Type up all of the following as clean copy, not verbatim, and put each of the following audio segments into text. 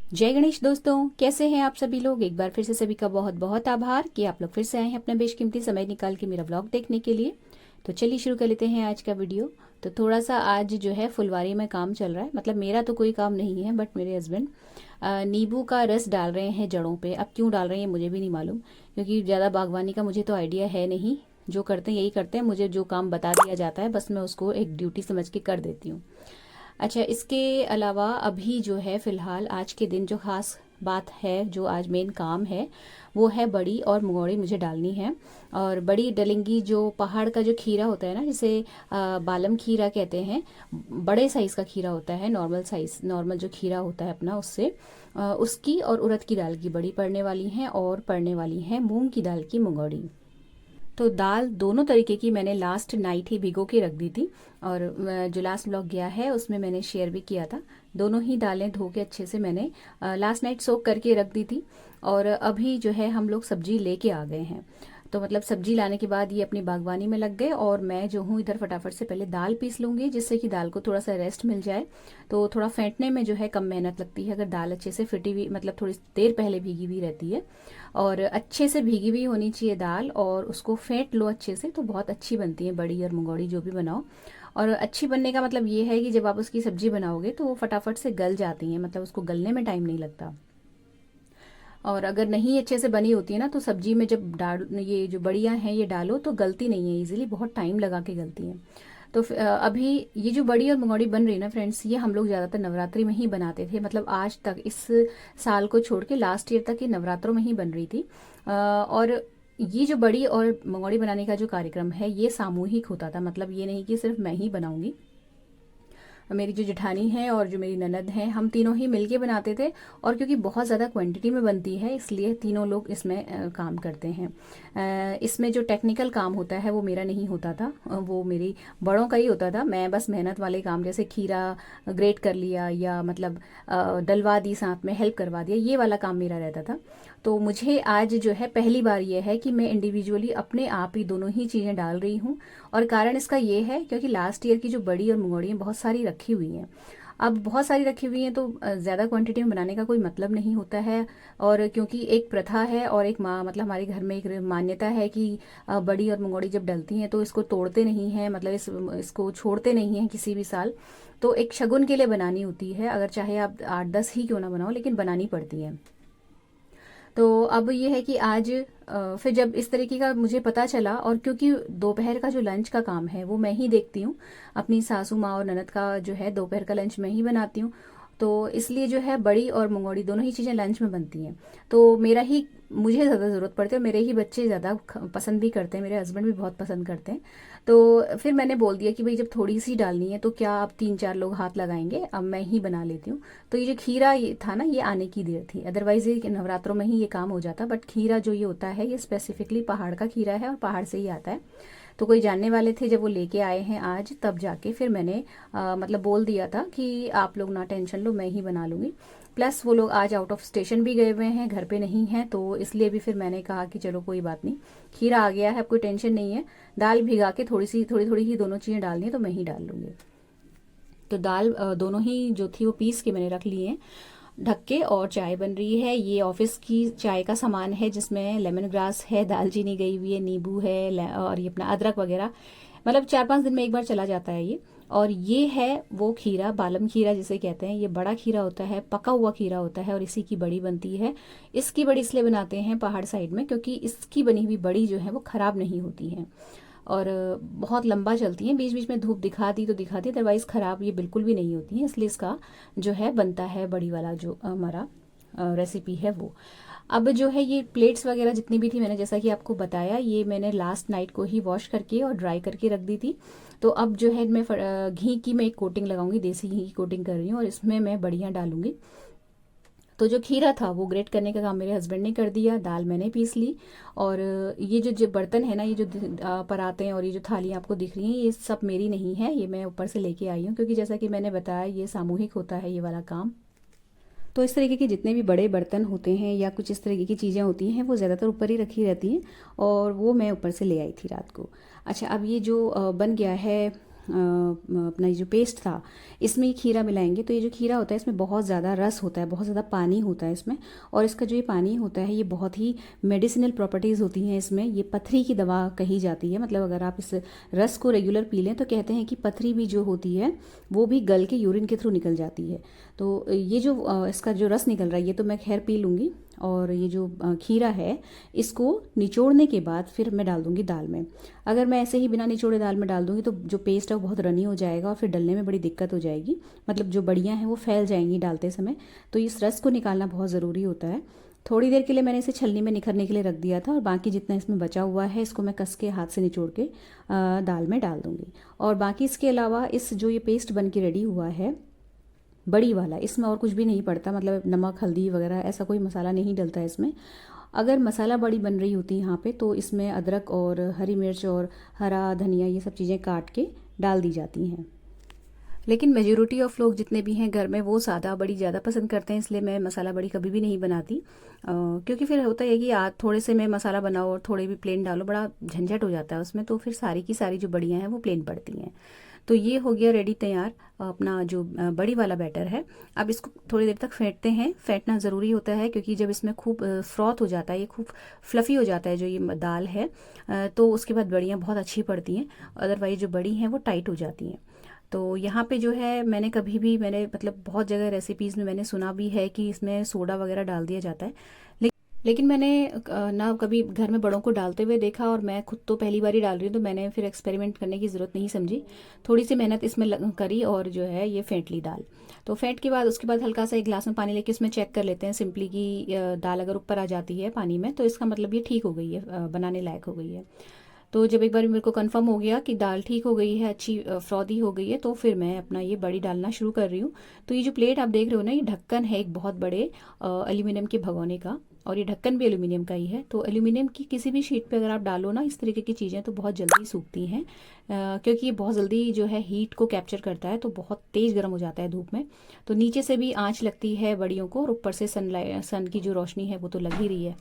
जय गणेश दोस्तों, कैसे हैं आप सभी लोग। एक बार फिर से सभी का बहुत बहुत आभार कि आप लोग फिर से आए हैं अपना बेशकीमती समय निकाल के मेरा व्लॉग देखने के लिए। तो चलिए शुरू कर लेते हैं आज का वीडियो। तो थोड़ा सा आज जो है फुलवारी में काम चल रहा है, मतलब मेरा तो कोई काम नहीं है, बट मेरे हस्बैंड नींबू का रस डाल रहे हैं जड़ों पे। अब क्यों डाल रहे हैं मुझे भी नहीं मालूम, क्योंकि ज़्यादा बागवानी का मुझे तो आइडिया है नहीं। जो करते हैं यही करते हैं, मुझे जो काम बता दिया जाता है बस मैं उसको एक ड्यूटी समझ के कर देती हूँ। अच्छा, इसके अलावा अभी जो है फ़िलहाल आज के दिन जो ख़ास बात है, जो आज मेन काम है, वो है बड़ी और मंगोड़ी मुझे डालनी है। और बड़ी डलेंगी, जो पहाड़ का जो खीरा होता है ना, जिसे बालम खीरा कहते हैं। बड़े साइज़ का खीरा होता है, नॉर्मल साइज़, नॉर्मल जो खीरा होता है अपना, उससे उसकी और उड़द की दाल की बड़ी पड़ने वाली हैं, और पड़ने वाली हैं मूंग की दाल की मंगोड़ी। तो दाल दोनों तरीके की मैंने लास्ट नाइट ही भिगो के रख दी थी, और जो लास्ट ब्लॉग गया है उसमें मैंने शेयर भी किया था। दोनों ही दालें धो के अच्छे से मैंने लास्ट नाइट सोक करके रख दी थी। और अभी जो है हम लोग सब्जी लेके आ गए हैं। तो मतलब सब्जी लाने के बाद ये अपनी बागवानी में लग गए, और मैं जो हूँ इधर फटाफट से पहले दाल पीस लूँगी, जिससे कि दाल को थोड़ा सा रेस्ट मिल जाए। तो थोड़ा फेंटने में जो है कम मेहनत लगती है, अगर दाल अच्छे से फिटी हुई, मतलब थोड़ी देर पहले भीगी हुई रहती है। और अच्छे से भीगी हुई होनी चाहिए दाल, और उसको फेंट लो अच्छे से, तो बहुत अच्छी बनती है बड़ी और मंगौड़ी जो भी बनाओ। और अच्छी बनने का मतलब ये है कि जब आप उसकी सब्जी बनाओगे तो वो फटाफट से गल जाती हैं, मतलब उसको गलने में टाइम नहीं लगता। और अगर नहीं अच्छे से बनी होती है ना, तो सब्जी में जब डाल, ये जो बड़ियाँ हैं ये डालो तो गलती नहीं है इजीली, बहुत टाइम लगा के गलती हैं। तो अभी ये जो बड़ी और मंगौड़ी बन रही है ना फ्रेंड्स, ये हम लोग ज़्यादातर नवरात्रि में ही बनाते थे, मतलब आज तक, इस साल को छोड़ के लास्ट ईयर तक ये नवरात्रों में ही बन रही थी। और ये जो बड़ी और मंगौड़ी बनाने का जो कार्यक्रम है ये सामूहिक होता था, मतलब ये नहीं कि सिर्फ मैं ही बनाऊंगी। मेरी जो जेठानी है और जो मेरी ननद हैं, हम तीनों ही मिलके बनाते थे। और क्योंकि बहुत ज़्यादा क्वांटिटी में बनती है, इसलिए तीनों लोग इसमें काम करते हैं। इसमें जो टेक्निकल काम होता है वो मेरा नहीं होता था, वो मेरी बड़ों का ही होता था। मैं बस मेहनत वाले काम, जैसे खीरा ग्रेट कर लिया, या मतलब डलवा दी, साथ में हेल्प करवा दिया, ये वाला काम मेरा रहता था। तो मुझे आज जो है पहली बार ये है कि मैं इंडिविजुअली अपने आप ही दोनों ही चीज़ें डाल रही हूँ। और कारण इसका ये है क्योंकि लास्ट ईयर की जो बड़ी और मंगोड़ी बहुत सारी रखी हुई हैं। अब बहुत सारी रखी हुई हैं तो ज़्यादा क्वांटिटी में बनाने का कोई मतलब नहीं होता है। और क्योंकि एक प्रथा है और एक माँ, मतलब हमारे घर में एक मान्यता है कि बड़ी और मंगोड़ी जब डलती हैं तो इसको तोड़ते नहीं हैं, मतलब इसको छोड़ते नहीं हैं किसी भी साल। तो एक शगुन के लिए बनानी होती है, अगर चाहे आप 8-10 ही क्यों ना बनाओ, लेकिन बनानी पड़ती है। तो अब ये है कि आज फिर जब इस तरीके का मुझे पता चला, और क्योंकि दोपहर का जो लंच का काम है वो मैं ही देखती हूँ, अपनी सासू माँ और ननद का जो है दोपहर का लंच मैं ही बनाती हूँ। तो इसलिए जो है बड़ी और मंगोड़ी दोनों ही चीज़ें लंच में बनती हैं। तो मेरा ही, मुझे ज़्यादा ज़रूरत पड़ती है, और मेरे ही बच्चे ज़्यादा पसंद भी करते हैं, मेरे हस्बैंड भी बहुत पसंद करते हैं। तो फिर मैंने बोल दिया कि भाई जब थोड़ी सी डालनी है तो क्या आप 3-4 लोग हाथ लगाएंगे, अब मैं ही बना लेती हूँ। तो ये जो खीरा ये था ना, ये आने की देर थी, अदरवाइज ये नवरात्रों में ही ये काम हो जाता, बट खीरा जो ये होता है ये स्पेसिफिकली पहाड़ का खीरा है और पहाड़ से ही आता है। तो कोई जानने वाले थे, जब वो लेके आए हैं आज, तब जाके फिर मैंने मतलब बोल दिया था कि आप लोग ना टेंशन लो, मैं ही बना लूँगी। प्लस वो लोग आज आउट ऑफ स्टेशन भी गए हुए हैं, घर पे नहीं हैं, तो इसलिए भी फिर मैंने कहा कि चलो कोई बात नहीं, खीरा आ गया है, अब कोई टेंशन नहीं है। दाल भिगा के थोड़ी थोड़ी ही दोनों चीज़ें डालनी है, तो मैं ही डाल लूँगी। तो दाल दोनों ही जो थी वो पीस के मैंने रख ली है ढक के। और चाय बन रही है, ये ऑफिस की चाय का सामान है, जिसमें लेमन ग्रास है, दालचीनी गई हुई है, नींबू है, और ये अपना अदरक वगैरह, मतलब 4-5 दिन में एक बार चला जाता है ये। और ये है वो खीरा, बालम खीरा जिसे कहते हैं, ये बड़ा खीरा होता है, पका हुआ खीरा होता है, और इसी की बड़ी बनती है। इसकी बड़ी इसलिए बनाते हैं पहाड़ साइड में, क्योंकि इसकी बनी हुई बड़ी जो है वो खराब नहीं होती है, और बहुत लंबा चलती हैं। बीच बीच में धूप दिखा दी तो दिखा दी, अदरवाइज़ ख़राब ये बिल्कुल भी नहीं होती हैं, इसलिए इसका जो है बनता है बड़ी वाला जो हमारा रेसिपी है वो। अब जो है ये प्लेट्स वगैरह जितनी भी थी, मैंने जैसा कि आपको बताया, ये मैंने लास्ट नाइट को ही वॉश करके और ड्राई करके रख दी थी। तो अब जो है मैं घी की मैं एक कोटिंग लगाऊंगी, देसी घी की कोटिंग कर रही हूँ, और इसमें मैं बढ़िया डालूंगी। तो जो खीरा था वो ग्रेट करने का काम मेरे हस्बैंड ने कर दिया, दाल मैंने पीस ली। और ये जो जो बर्तन है ना, ये जो परातें और ये जो थालियाँ आपको दिख रही हैं, ये सब मेरी नहीं है, ये मैं ऊपर से लेके आई हूँ, क्योंकि जैसा कि मैंने बताया ये सामूहिक होता है ये वाला काम। तो इस तरीके के जितने भी बड़े बर्तन होते हैं या कुछ इस तरीके की चीज़ें होती हैं, वो ज़्यादातर ऊपर ही रखी रहती हैं, और वो मैं ऊपर से ले आई थी रात को। अच्छा, अब ये जो बन गया है अपना ये जो पेस्ट था इसमें ये खीरा मिलाएंगे। तो ये जो खीरा होता है इसमें बहुत ज़्यादा रस होता है, बहुत ज़्यादा पानी होता है इसमें, और इसका जो ये पानी होता है ये बहुत ही मेडिसिनल प्रॉपर्टीज़ होती हैं इसमें। ये पथरी की दवा कही जाती है, मतलब अगर आप इस रस को रेगुलर पी लें तो कहते हैं कि पथरी भी जो होती है वो भी गल के यूरिन के थ्रू निकल जाती है। तो ये जो इसका जो रस निकल रहा है ये तो मैं खैर पी लूँगी, और ये जो खीरा है इसको निचोड़ने के बाद फिर मैं डाल दूँगी दाल में। अगर मैं ऐसे ही बिना निचोड़े दाल में डाल दूँगी तो जो पेस्ट है वो बहुत रनी हो जाएगा और फिर डलने में बड़ी दिक्कत हो जाएगी, मतलब जो बड़ियाँ हैं वो फैल जाएंगी डालते समय। तो इस रस को निकालना बहुत ज़रूरी होता है। थोड़ी देर के लिए मैंने इसे छलनी में निखरने के लिए रख दिया था, और बाकी जितना इसमें बचा हुआ है इसको मैं कस के हाथ से निचोड़ के दाल में डाल दूँगी। और बाकी इसके अलावा इस जो ये पेस्ट बन के रेडी हुआ है बड़ी वाला, इसमें और कुछ भी नहीं पड़ता, मतलब नमक हल्दी वगैरह ऐसा कोई मसाला नहीं डलता है इसमें। अगर मसाला बड़ी बन रही होती है यहाँ पे तो इसमें अदरक और हरी मिर्च और हरा धनिया ये सब चीज़ें काट के डाल दी जाती हैं। लेकिन मेजोरिटी ऑफ लोग जितने भी हैं घर में वो सादा बड़ी ज़्यादा पसंद करते हैं, इसलिए मैं मसाला बड़ी कभी भी नहीं बनाती, क्योंकि फिर होता है कि थोड़े से में मसाला बनाओ और थोड़े भी प्लेन डालो, बड़ा झंझट हो जाता है उसमें, तो फिर सारी की सारी जो बड़ियाँ हैं वो प्लेन पड़ती हैं। तो ये हो गया रेडी तैयार अपना जो बड़ी वाला बैटर है। अब इसको थोड़ी देर तक फेंटते हैं। फेंटना ज़रूरी होता है क्योंकि जब इसमें खूब फ्रॉथ हो जाता है, ये खूब फ्लफ़ी हो जाता है जो ये दाल है, तो उसके बाद बड़ियाँ बहुत अच्छी पड़ती हैं, अदरवाइज जो बड़ी हैं वो टाइट हो जाती हैं। तो यहाँ पे जो है मैंने मतलब बहुत जगह रेसिपीज़ में मैंने सुना भी है कि इसमें सोडा वगैरह डाल दिया जाता है, लेकिन मैंने ना कभी घर में बड़ों को डालते हुए देखा, और मैं खुद तो पहली बार ही डाल रही हूँ तो मैंने फिर एक्सपेरिमेंट करने की ज़रूरत नहीं समझी। थोड़ी सी मेहनत इसमें करी और जो है ये फेंट ली दाल। तो फेंट के बाद उसके बाद हल्का सा एक गिलास में पानी लेके उसमें चेक कर लेते हैं सिंपली कि दाल अगर ऊपर आ जाती है पानी में तो इसका मतलब ये ठीक हो गई है, बनाने लायक हो गई है। तो जब एक बार मेरे को कंफर्म हो गया कि दाल ठीक हो गई है, अच्छी फ्रॉदी हो गई है, तो फिर मैं अपना ये बड़ी डालना शुरू कर रही हूँ। तो ये जो प्लेट आप देख रहे हो ना, ये ढक्कन है एक बहुत बड़े एल्यूमिनियम के भगोने का, और ये ढक्कन भी एल्यूमिनियम का ही है। तो एल्यूमिनियम की किसी भी शीट पे अगर आप डालो ना इस तरीके की चीज़ें तो बहुत जल्दी सूखती हैं, क्योंकि ये बहुत जल्दी जो है हीट को कैप्चर करता है, तो बहुत तेज़ गर्म हो जाता है धूप में। तो नीचे से भी आँच लगती है बड़ियों को, और ऊपर से सन की जो रोशनी है वो तो लग ही रही है।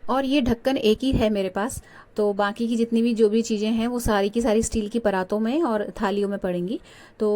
और ये ढक्कन एक ही है मेरे पास, तो बाकी की जितनी भी जो भी चीज़ें हैं वो सारी की सारी स्टील की परातों में और थालियों में पड़ेंगी। तो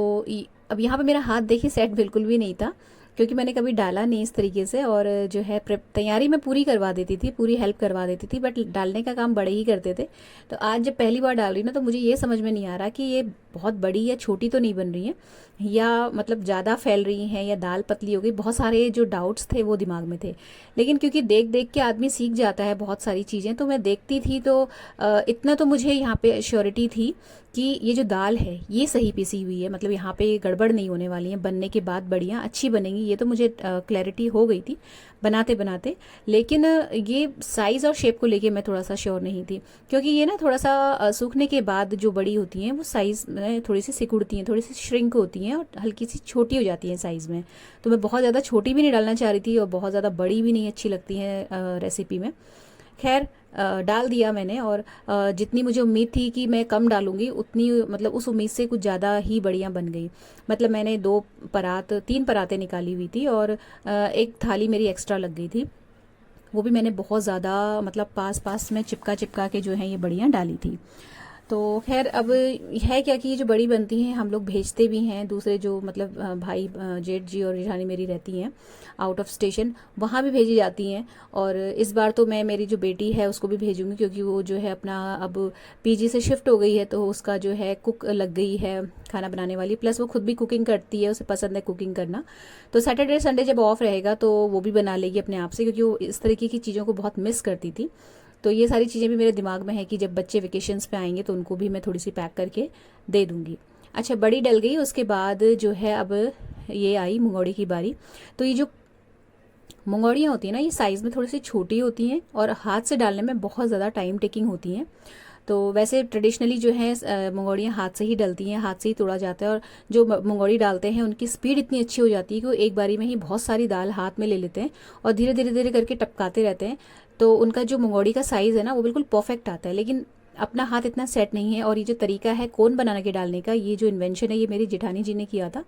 अब यहाँ पे मेरा हाथ देखिए सेट बिल्कुल भी नहीं था, क्योंकि मैंने कभी डाला नहीं इस तरीके से, और जो है तैयारी मैं पूरी करवा देती थी, पूरी हेल्प करवा देती थी, बट डालने का काम बड़े ही करते थे। तो आज जब पहली बार डाल रही ना तो मुझे ये समझ में नहीं आ रहा कि ये बहुत बड़ी या छोटी तो नहीं बन रही है, या मतलब ज़्यादा फैल रही हैं, या दाल पतली हो गई। बहुत सारे जो डाउट्स थे वो दिमाग में थे, लेकिन क्योंकि देख देख के आदमी सीख जाता है बहुत सारी चीज़ें, तो मैं देखती थी। तो इतना तो मुझे यहाँ पे श्योरिटी थी कि ये जो दाल है ये सही पिसी हुई है, मतलब यहाँ पे गड़बड़ नहीं होने वाली है, बनने के बाद बढ़िया अच्छी बनेंगी, ये तो मुझे क्लैरिटी हो गई थी बनाते बनाते। लेकिन ये साइज़ और शेप को लेके मैं थोड़ा सा श्योर नहीं थी, क्योंकि ये ना थोड़ा सा सूखने के बाद जो बड़ी होती हैं वो साइज़ में थोड़ी सी सिकुड़ती हैं, थोड़ी सी श्रिंक होती हैं और हल्की सी छोटी हो जाती हैं साइज़ में। तो मैं बहुत ज़्यादा छोटी भी नहीं डालना चाह रही थी और बहुत ज़्यादा बड़ी भी नहीं अच्छी लगती हैं रेसिपी में। खैर डाल दिया मैंने, और जितनी मुझे उम्मीद थी कि मैं कम डालूंगी उतनी, मतलब उस उम्मीद से कुछ ज़्यादा ही बढ़िया बन गई। मतलब मैंने 3 परातें निकाली हुई थी, और एक थाली मेरी एक्स्ट्रा लग गई थी, वो भी मैंने बहुत ज़्यादा मतलब पास पास में चिपका चिपका के जो है ये बड़ियाँ डाली थी। तो खैर अब है क्या कि ये जो बड़ी बनती हैं हम लोग भेजते भी हैं दूसरे, जो मतलब भाई जेठ जी और जेठानी मेरी रहती हैं आउट ऑफ स्टेशन, वहाँ भी भेजी जाती हैं। और इस बार तो मैं मेरी जो बेटी है उसको भी भेजूंगी, क्योंकि वो जो है अपना अब पीजी से शिफ्ट हो गई है, तो उसका जो है कुक लग गई है खाना बनाने वाली, प्लस वो खुद भी कुकिंग करती है, उसे पसंद है कुकिंग करना। तो सैटरडे संडे जब ऑफ रहेगा तो वो भी बना लेगी अपने आप से, क्योंकि वो इस तरीके की चीज़ों को बहुत मिस करती थी। तो ये सारी चीज़ें भी मेरे दिमाग में है कि जब बच्चे वेकेशंस पे आएंगे तो उनको भी मैं थोड़ी सी पैक करके दे दूँगी। अच्छा, बड़ी डल गई, उसके बाद जो है अब ये आई मुंगौड़ी की बारी। तो ये जो मुंगौड़ियाँ होती हैं ना, ये साइज़ में थोड़ी सी छोटी होती हैं और हाथ से डालने में बहुत ज़्यादा टाइम टेकिंग होती हैं। तो वैसे ट्रेडिशनली जो है मुंगौड़ियाँ हाथ से ही डलती हैं, हाथ से ही तोड़ा जाता है, और जो मुंगौड़ी डालते हैं उनकी स्पीड इतनी अच्छी हो जाती है कि वो एक बारी में ही बहुत सारी दाल हाथ में ले लेते हैं और धीरे धीरे धीरे करके टपकाते रहते हैं। तो उनका जो मुंगौड़ी का साइज़ है ना वो बिल्कुल परफेक्ट आता है। लेकिन अपना हाथ इतना सेट नहीं है, और ये जो तरीका है कोन बना के डालने का, ये जो इन्वेंशन है ये मेरी जेठानी जी ने किया था,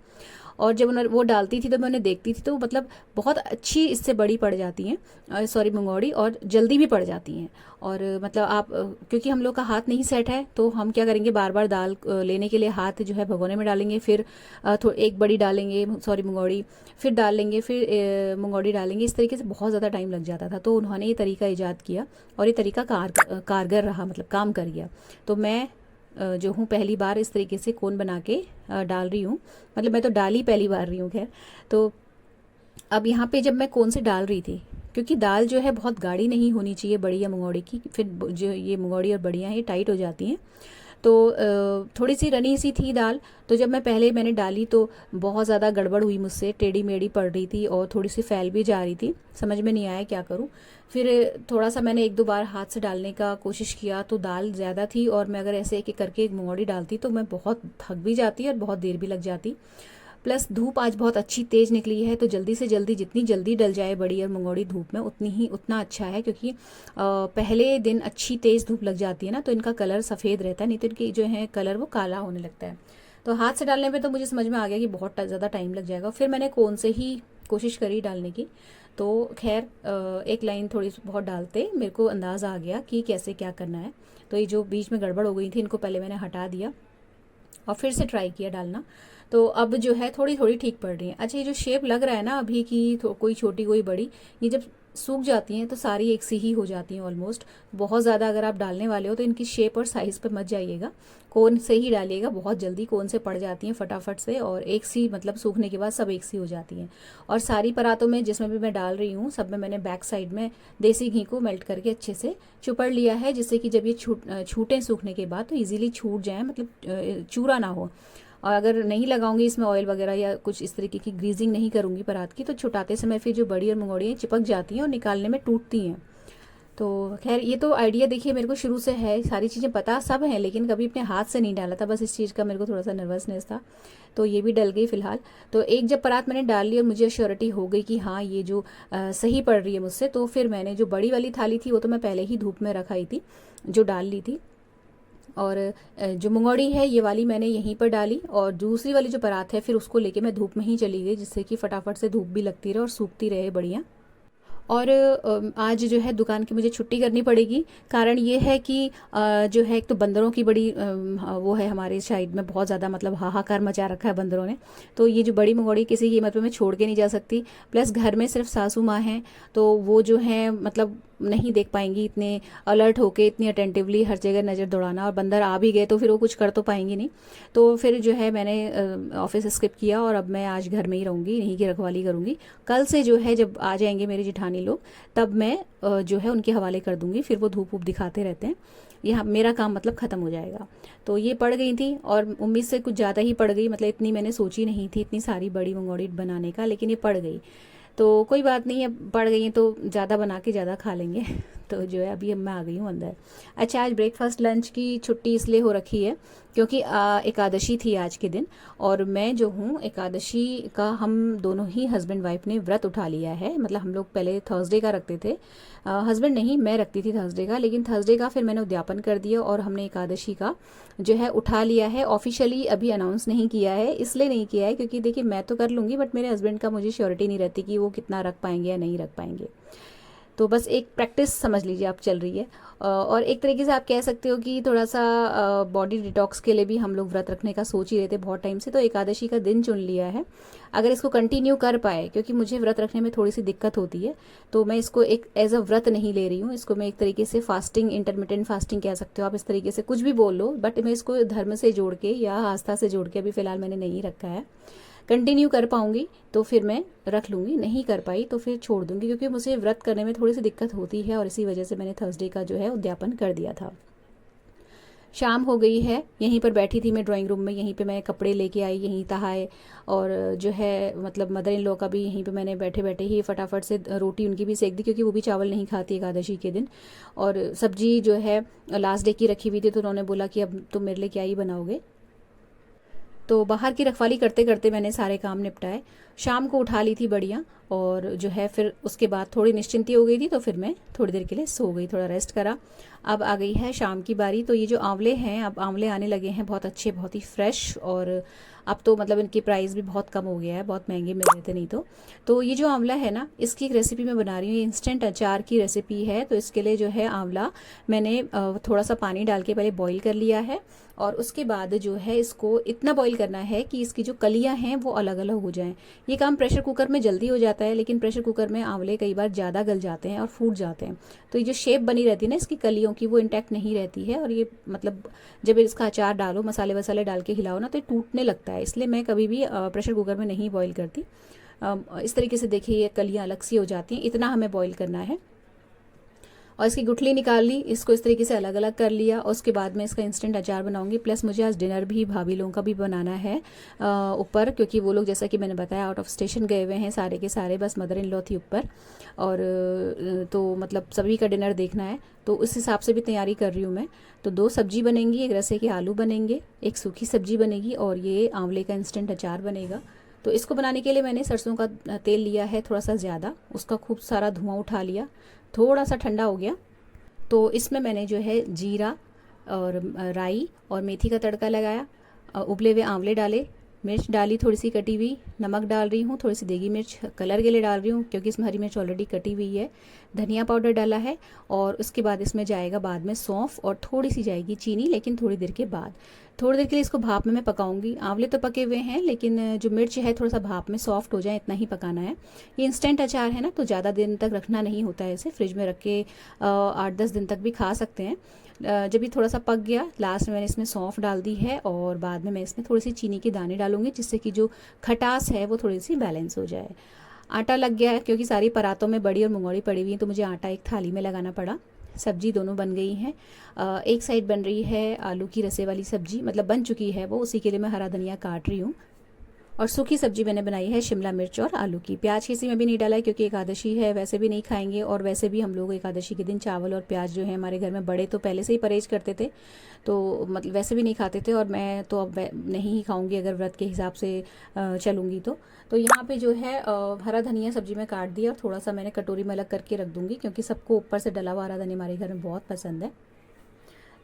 और जब उन्होंने वो डालती थी तो मैं उन्हें देखती थी तो मतलब बहुत अच्छी इससे बड़ी पड़ जाती हैं, सॉरी मंगोड़ी, और जल्दी भी पड़ जाती हैं। और मतलब आप क्योंकि हम लोग का हाथ नहीं सेट है तो हम क्या करेंगे, बार बार दाल लेने के लिए हाथ जो है भगोने में डालेंगे, फिर एक बड़ी डालेंगे, सॉरी मंगोड़ी, फिर डाल लेंगे, फिर मंगोड़ी डालेंगे। इस तरीके से बहुत ज़्यादा टाइम लग जाता था। तो उन्होंने ये तरीका ईजाद किया और ये तरीका कारगर रहा, मतलब काम कर गया। तो मैं जो हूँ पहली बार इस तरीके से कोन बना के डाल रही हूँ, मतलब मैं तो डाल ही पहली बार रही हूँ खैर। तो अब यहाँ पे जब मैं कोन से डाल रही थी, क्योंकि दाल जो है बहुत गाढ़ी नहीं होनी चाहिए बड़ी या मंगोड़ी की, फिर जो ये मंगोड़ी और बड़ियाँ ये टाइट हो जाती हैं। तो थोड़ी सी रनी सी थी दाल। तो जब मैंने डाली तो बहुत ज़्यादा गड़बड़ हुई मुझसे, टेढ़ी मेढ़ी पड़ रही थी और थोड़ी सी फैल भी जा रही थी, समझ में नहीं आया क्या करूं। फिर थोड़ा सा मैंने एक दो बार हाथ से डालने का कोशिश किया तो दाल ज़्यादा थी, और मैं अगर ऐसे एक एक करके एक मंगोड़ी डालती तो मैं बहुत थक भी जाती और बहुत देर भी लग जाती। प्लस धूप आज बहुत अच्छी तेज़ निकली है, तो जल्दी से जल्दी जितनी जल्दी डल जाए बड़ी और मंगोड़ी धूप में उतना अच्छा है, क्योंकि पहले दिन अच्छी तेज़ धूप लग जाती है ना तो इनका कलर सफ़ेद रहता है, नहीं तो इनकी जो है कलर वो काला होने लगता है। तो हाथ से डालने पे तो मुझे समझ में आ गया कि बहुत ज़्यादा टाइम लग जाएगा। फिर मैंने कोन से ही कोशिश करी डालने की, तो खैर एक लाइन थोड़ी बहुत डालते मेरे को अंदाज़ आ गया कि कैसे क्या करना है। तो ये जो बीच में गड़बड़ हो गई थी इनको पहले मैंने हटा दिया और फिर से ट्राई किया डालना। तो अब जो है थोड़ी थोड़ी ठीक पड़ रही है। अच्छा, ये जो शेप लग रहा है ना अभी की कोई छोटी कोई बड़ी, ये जब सूख जाती हैं तो सारी एक सी ही हो जाती हैं ऑलमोस्ट। बहुत ज़्यादा अगर आप डालने वाले हो तो इनकी शेप और साइज़ पे मत जाइएगा, कोन से ही डालिएगा, बहुत जल्दी कोन से पड़ जाती हैं फटाफट से, और एक सी मतलब सूखने के बाद सब एक सी हो जाती हैं। और सारी परातों में जिसमें भी मैं डाल रही हूँ सब में मैंने बैक साइड में देसी घी को मेल्ट करके अच्छे से चुपड़ लिया है, जिससे कि जब ये छूटें सूखने के बाद तो ईजिली छूट जाएँ, मतलब चूरा ना हो। और अगर नहीं लगाऊंगी इसमें ऑयल वगैरह या कुछ इस तरीके की ग्रीजिंग नहीं करूंगी परात की, तो छुटाते समय फिर जो बड़ी और मंगोड़ियाँ चिपक जाती हैं और निकालने में टूटती हैं। तो खैर ये तो आइडिया देखिए मेरे को शुरू से है, सारी चीज़ें पता सब हैं, लेकिन कभी अपने हाथ से नहीं डाला था, बस इस चीज़ का मेरे को थोड़ा सा नर्वसनेस था। तो ये भी डल गई फिलहाल। तो एक जब परात मैंने डाल ली और मुझे श्योरिटी हो गई कि हाँ ये जो सही पड़ रही है मुझसे, तो फिर मैंने जो बड़ी वाली थाली थी वो तो मैं पहले ही धूप में रखाई थी, जो डाल ली थी। और जो मंगोड़ी है ये वाली मैंने यहीं पर डाली, और दूसरी वाली जो परात है फिर उसको लेके मैं धूप में ही चली गई, जिससे कि फटाफट से धूप भी लगती रहे और सूखती रहे बढ़िया। और आज जो है दुकान की मुझे छुट्टी करनी पड़ेगी। कारण ये है कि जो है एक तो बंदरों की बड़ी वो है हमारे साइड में, बहुत ज़्यादा मतलब हाहाकार मचा रखा है बंदरों ने। तो ये जो बड़ी मंगोड़ी किसी कीमत पे मैं छोड़ के नहीं जा सकती। प्लस घर में सिर्फ सासू माँ हैं, तो वो जो है मतलब नहीं देख पाएंगी इतने अलर्ट होके, इतनी अटेंटिवली हर जगह नज़र दौड़ाना, और बंदर आ भी गए तो फिर वो कुछ कर तो पाएंगी नहीं। तो फिर जो है मैंने ऑफिस स्किप किया और अब मैं आज घर में ही रहूँगी, यहीं की रखवाली करूँगी। कल से जो है जब आ जाएंगे मेरे जिठानी लोग तब मैं जो है उनके हवाले कर दूंगी, फिर वो धूप वूप दिखाते रहते हैं, यहाँ मेरा काम मतलब ख़त्म हो जाएगा। तो ये पड़ गई थी और उम्मीद से कुछ ज़्यादा ही पड़ गई, मतलब इतनी मैंने सोची नहीं थी इतनी सारी बड़ी मंगोड़ी बनाने का, लेकिन ये पड़ गई। तो कोई बात नहीं, अब पड़ गई हैं तो ज़्यादा बना के ज़्यादा खा लेंगे। तो जो है अभी मैं आ गई हूँ अंदर। अच्छा, आज ब्रेकफास्ट लंच की छुट्टी इसलिए हो रखी है क्योंकि एकादशी थी आज के दिन, और मैं जो हूँ एकादशी का हम दोनों ही हस्बैंड वाइफ ने व्रत उठा लिया है। मतलब हम लोग पहले थर्सडे का रखते थे, हस्बैंड नहीं मैं रखती थी थर्सडे का, लेकिन थर्सडे का फिर मैंने उद्यापन कर दिया और हमने एकादशी का जो है उठा लिया है। ऑफिशियली अभी अनाउंस नहीं किया है, इसलिए नहीं किया है क्योंकि देखिए मैं तो कर लूँगी बट मेरे हस्बैंड का मुझे श्योरिटी नहीं रहती कि वो कितना रख पाएंगे या नहीं रख पाएंगे। तो बस एक प्रैक्टिस समझ लीजिए आप चल रही है, और एक तरीके से आप कह सकते हो कि थोड़ा सा बॉडी डिटॉक्स के लिए भी हम लोग व्रत रखने का सोच ही रहे थे बहुत टाइम से, तो एकादशी का दिन चुन लिया है। अगर इसको कंटिन्यू कर पाए, क्योंकि मुझे व्रत रखने में थोड़ी सी दिक्कत होती है, तो मैं इसको एक एज अ व्रत नहीं ले रही हूँ, इसको मैं एक तरीके से फास्टिंग, इंटरमिटेंट फास्टिंग कह सकते हो आप, इस तरीके से कुछ भी बोल लो, बट मैं इसको धर्म से जोड़ के या आस्था से जोड़ के अभी फिलहाल मैंने नहीं रखा है। कंटिन्यू कर पाऊंगी तो फिर मैं रख लूँगी, नहीं कर पाई तो फिर छोड़ दूंगी, क्योंकि मुझे व्रत करने में थोड़ी सी दिक्कत होती है और इसी वजह से मैंने थर्सडे का जो है उद्यापन कर दिया था। शाम हो गई है, यहीं पर बैठी थी मैं ड्राइंग रूम में, यहीं पे मैं कपड़े लेके आई, यहीं तहाए, और जो है मतलब मदर इन लॉ का भी यहीं पे मैंने बैठे बैठे ही फटाफट से रोटी उनकी भी सेक दी, क्योंकि वो भी चावल नहीं खाती एकादशी के दिन। और सब्जी जो है लास्ट डे की रखी हुई थी, तो उन्होंने बोला कि अब तुम मेरे लिए क्या ही बनाओगे। तो बाहर की रखवाली करते करते मैंने सारे काम निपटाए, शाम को उठा ली थी बढ़िया, और जो है फिर उसके बाद थोड़ी निश्चिंती हो गई थी, तो फिर मैं थोड़ी देर के लिए सो गई, थोड़ा रेस्ट करा। अब आ गई है शाम की बारी। तो ये जो आंवले हैं, अब आंवले आने लगे हैं बहुत अच्छे, बहुत ही फ्रेश, और अब तो मतलब इनकी प्राइस भी बहुत कम हो गया है, बहुत महंगे मिल रहे थे नहीं तो ये जो आंवला है ना, इसकी एक रेसिपी मैं बना रही हूँ। ये इंस्टेंट अचार की रेसिपी है। तो इसके लिए जो है आंवला मैंने थोड़ा सा पानी डाल के पहले बॉईल कर लिया है, और उसके बाद जो है इसको इतना बॉईल करना है कि इसकी जो कलियां हैं वो अलग अलग हो जाएं। ये काम प्रेशर कुकर में जल्दी हो जाता है, लेकिन प्रेशर कुकर में आंवले कई बार ज़्यादा गल जाते हैं और फूट जाते हैं। तो ये जो शेप बनी रहती है ना इसकी कलियों की, वो इंटैक्ट नहीं रहती है। और ये मतलब जब इसका अचार डालो, मसाले वसाले डाल के हिलाओ ना, तो ये टूटने लगता है। इसलिए मैं कभी भी प्रेशर कुकर में नहीं बॉईल करती। इस तरीके से देखिए ये कलियाँ अलग सी हो जाती हैं, इतना हमें बॉईल करना है। और इसकी गुठली निकाल ली, इसको इस तरीके से अलग अलग कर लिया, और उसके बाद मैं इसका इंस्टेंट अचार बनाऊंगी। प्लस मुझे आज डिनर भी भाभी लोगों का भी बनाना है ऊपर, क्योंकि वो लोग जैसा कि मैंने बताया आउट ऑफ स्टेशन गए हुए हैं सारे के सारे, बस मदर इन लॉ थी ऊपर। और तो मतलब सभी का डिनर देखना है, तो उस हिसाब से भी तैयारी कर रही हूँ मैं। तो 2 सब्जी बनेंगी, एक रसे के आलू बनेंगे, एक सूखी सब्जी बनेगी, और ये आंवले का इंस्टेंट अचार बनेगा। तो इसको बनाने के लिए मैंने सरसों का तेल लिया है थोड़ा सा ज़्यादा, उसका खूब सारा धुआं उठा लिया, थोड़ा सा ठंडा हो गया। तो इसमें मैंने जो है जीरा और राई और मेथी का तड़का लगाया, उबले हुए आंवले डाले, मिर्च डाली थोड़ी सी कटी हुई, नमक डाल रही हूँ, थोड़ी सी देगी मिर्च कलर के लिए डाल रही हूँ क्योंकि इसमें हरी मिर्च ऑलरेडी कटी हुई है, धनिया पाउडर डाला है, और उसके बाद इसमें जाएगा बाद में सौंफ, और थोड़ी सी जाएगी चीनी, लेकिन थोड़ी देर के बाद। थोड़ी देर के लिए इसको भाप में मैं पकाऊंगी। आंवले तो पके हुए हैं, लेकिन जो मिर्च है थोड़ा सा भाप में सॉफ्ट हो जाए, इतना ही पकाना है। ये इंस्टेंट अचार है ना, तो ज़्यादा दिन तक रखना नहीं होता है, इसे फ्रिज में रख के 8-10 दिन तक भी खा सकते हैं। जब ये थोड़ा सा पक गया, लास्ट में मैंने इसमें सौंफ डाल दी है, और बाद में मैं इसमें थोड़ी सी चीनी के दाने डालूंगी, जिससे कि जो खटास है वो थोड़ी सी बैलेंस हो जाए। आटा लग गया है, क्योंकि सारी परातों में बड़ी और मुंगौड़ी पड़ी हुई है, तो मुझे आटा एक थाली में लगाना पड़ा। सब्जी दोनों बन गई हैं। एक साइड बन रही है आलू की रसे वाली सब्जी, मतलब बन चुकी है वो, उसी के लिए मैं हरा धनिया काट रही हूँ। और सूखी सब्जी मैंने बनाई है शिमला मिर्च और आलू की। प्याज किसी में भी नहीं डाला है, क्योंकि एकादशी है, वैसे भी नहीं खाएंगे, और वैसे भी हम लोग एकादशी के दिन चावल और प्याज जो है, हमारे घर में बड़े तो पहले से ही परहेज करते थे, तो मतलब वैसे भी नहीं खाते थे, और मैं तो अब नहीं ही खाऊंगी अगर व्रत के हिसाब से चलूँगी तो यहाँ पे जो है हरा धनिया सब्जी में काट दिया, और थोड़ा सा मैंने कटोरी में अलग करके रख दूँगी, क्योंकि सबको ऊपर से डला हुआ हरा धनिया हमारे घर में बहुत पसंद है।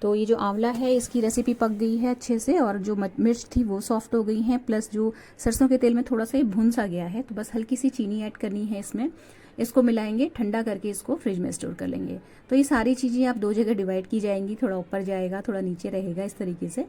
तो ये जो आंवला है इसकी रेसिपी पक गई है अच्छे से, और जो मिर्च थी वो सॉफ्ट हो गई हैं, प्लस जो सरसों के तेल में थोड़ा सा ये भुन सा गया है, तो बस हल्की सी चीनी ऐड करनी है इसमें। इसको मिलाएंगे, ठंडा करके इसको फ्रिज में स्टोर कर लेंगे। तो ये सारी चीज़ें आप 2 जगह डिवाइड की जाएंगी, थोड़ा ऊपर जाएगा थोड़ा नीचे रहेगा, इस तरीके से।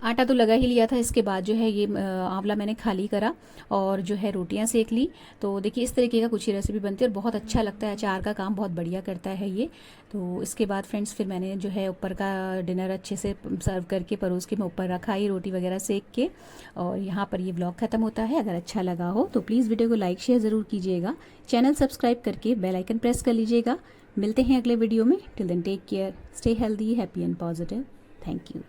आटा तो लगा ही लिया था, इसके बाद जो है ये आंवला मैंने खाली करा, और जो है रोटियां सेक ली। तो देखिए इस तरीके का कुछ ही रेसिपी बनती है, और बहुत अच्छा लगता है, अचार का काम बहुत बढ़िया करता है ये। तो इसके बाद फ्रेंड्स फिर मैंने जो है ऊपर का डिनर अच्छे से सर्व करके परोस के मैं ऊपर रखा ही रोटी वगैरह सेक के, और यहाँ पर ये व्लॉग ख़त्म होता है। अगर अच्छा लगा हो तो प्लीज़ वीडियो को लाइक शेयर ज़रूर कीजिएगा, चैनल सब्सक्राइब करके बेल आइकन प्रेस कर लीजिएगा। मिलते हैं अगले वीडियो में। Till then take care, stay healthy, happy and positive. Thank you.